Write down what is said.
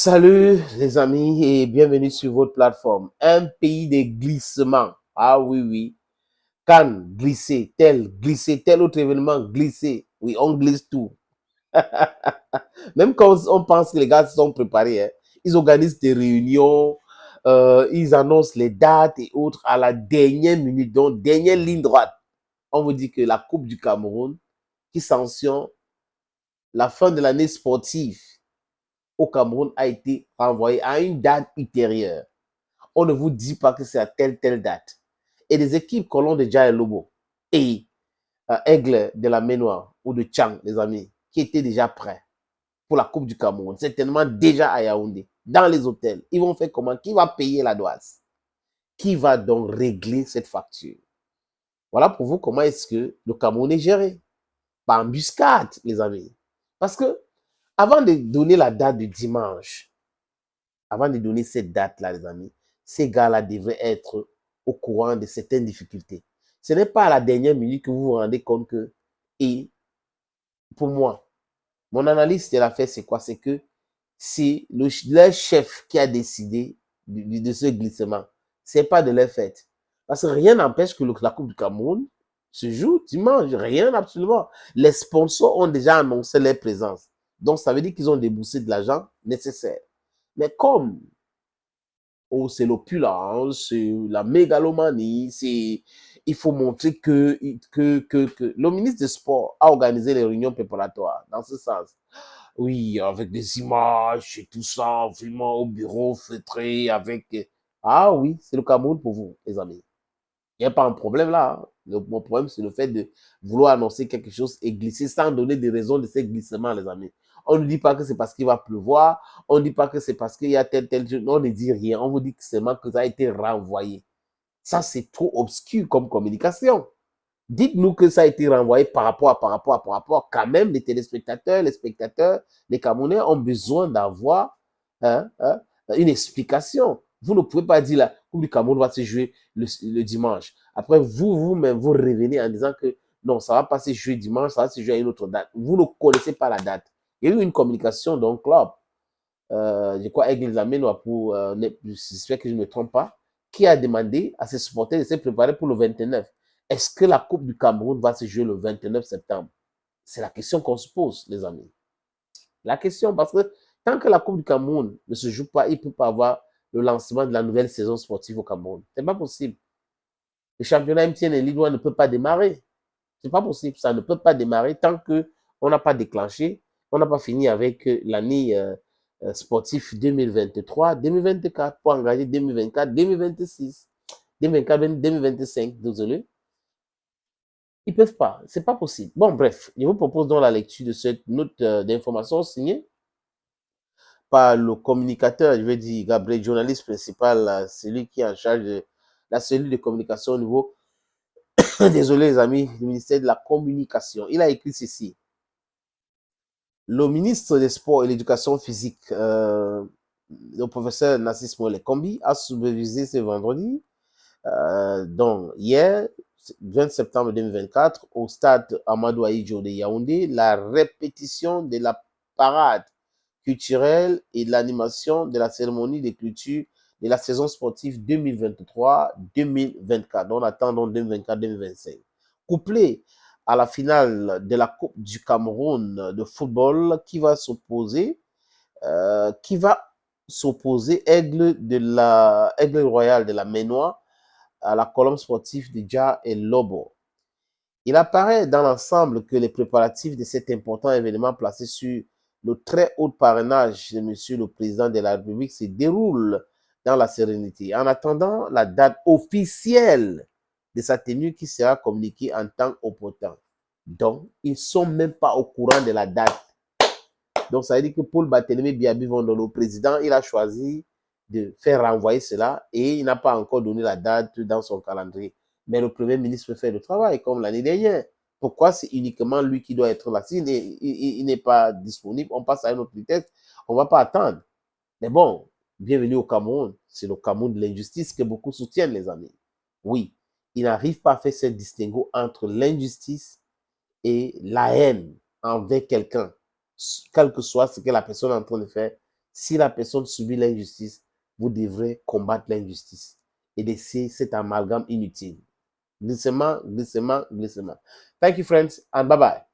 Salut les amis et bienvenue sur votre plateforme. Un pays de glissement. Ah oui, oui. Cannes, glisser, tel autre événement, glisser. Oui, on glisse tout. Même quand on pense que les gars se sont préparés, hein, ils organisent des réunions, ils annoncent les dates et autres à la dernière minute, donc dernière ligne droite. On vous dit que la Coupe du Cameroun, qui sanctionne la fin de l'année sportive au Cameroun, a été renvoyée à une date ultérieure. On ne vous dit pas que c'est à telle date. Et des équipes Colomb de Dja et Lobo et Aigle de la Ménoire ou de Tchang, les amis, qui étaient déjà prêts pour la Coupe du Cameroun, certainement déjà à Yaoundé, dans les hôtels. Ils vont faire comment? Qui va payer la douane? Qui va donc régler cette facture? Voilà pour vous comment est-ce que le Cameroun est géré. Par embuscade, les amis. Parce que avant de donner la date du dimanche, avant de donner cette date-là, les amis, ces gars-là devraient être au courant de certaines difficultés. Ce n'est pas à la dernière minute que vous vous rendez compte que, et pour moi, mon analyse de l'affaire, c'est quoi? C'est que c'est leur chef qui a décidé de ce glissement. C'est pas de leur fait. Parce que rien n'empêche que la Coupe du Cameroun se joue dimanche. Rien absolument. Les sponsors ont déjà annoncé leur présence. Donc, ça veut dire qu'ils ont déboursé de l'argent nécessaire. Mais comme oh, c'est l'opulence, c'est la mégalomanie, il faut montrer que le ministre des Sports a organisé les réunions préparatoires dans ce sens. Oui, avec des images et tout ça, vraiment au bureau feutré, avec... Ah oui, c'est le Cameroun pour vous, les amis. Il n'y a pas un problème là. Hein. Mon problème, c'est le fait de vouloir annoncer quelque chose et glisser sans donner des raisons de ces glissements, les amis. On ne dit pas que c'est parce qu'il va pleuvoir. On ne dit pas que c'est parce qu'il y a tel chose. On ne dit rien. On vous dit seulement que ça a été renvoyé. Ça, c'est trop obscur comme communication. Dites-nous que ça a été renvoyé par rapport. Quand même, les téléspectateurs, les spectateurs, les Camerounais ont besoin d'avoir une explication. Vous ne pouvez pas dire la Coupe du Cameroun va se jouer le dimanche. Après, vous-même, vous revenez en disant que non, ça va pas se jouer dimanche, ça va se jouer à une autre date. Vous ne connaissez pas la date. Il y a eu une communication d'un club, je crois, Aigle Lamenois, pour, j'espère que je ne me trompe pas, qui a demandé à ses supporters de se préparer pour le 29. Est-ce que la Coupe du Cameroun va se jouer le 29 septembre? C'est la question qu'on se pose, les amis. La question, parce que tant que la Coupe du Cameroun ne se joue pas, il ne peut pas avoir le lancement de la nouvelle saison sportive au Cameroun. C'est pas possible. Le championnat MTN et Ligue 1 ne peut pas démarrer. C'est pas possible. Ça ne peut pas démarrer tant qu'on n'a pas déclenché, on n'a pas fini avec l'année sportive 2023-2024 pour engager 2024-2026, 2024-2025, désolé. Ils peuvent pas. C'est pas possible. Bon, bref, je vous propose donc la lecture de cette note d'information signée par le communicateur, je vais dire Gabriel, journaliste principal, celui qui est en charge de la cellule de communication au niveau, désolé les amis, du ministère de la Communication. Il a écrit ceci. Le ministre des Sports et de l'Éducation physique, le professeur Nassis Mollet-Kombi, a supervisé ce vendredi, donc hier, 20 septembre 2024, au stade Amadou Ahidjo de Yaoundé, la répétition de la parade culturelle et de l'animation de la cérémonie de clôture de la saison sportive 2023-2024. On attend donc 2024-2025. Couplé à la finale de la Coupe du Cameroun de football qui va s'opposer Aigle Royal de la Ménois à la colonne sportive de Dja et Lobo. Il apparaît dans l'ensemble que les préparatifs de cet important événement placé sur le très haut parrainage de Monsieur le Président de la République se déroulent dans la sérénité, en attendant la date officielle de sa tenue qui sera communiquée en temps opportun. Donc, ils ne sont même pas au courant de la date. Donc, ça veut dire que Paul Barthélémy Biabi Vondolo, le président, il a choisi de faire renvoyer cela et il n'a pas encore donné la date dans son calendrier. Mais le Premier ministre peut faire le travail comme l'année dernière. Pourquoi c'est uniquement lui qui doit être là? S'il n'est pas disponible, on passe à une autre vitesse. On ne va pas attendre. Mais bon, bienvenue au Cameroun. C'est le Cameroun de l'injustice que beaucoup soutiennent, les amis. Oui, il n'arrive pas à faire ce distinguo entre l'injustice et la haine envers quelqu'un, quel que soit ce que la personne est en train de faire. Si la personne subit l'injustice, vous devrez combattre l'injustice et laisser cet amalgame inutile. Glissement, glissement, glissement. Thank you, friends, and bye-bye.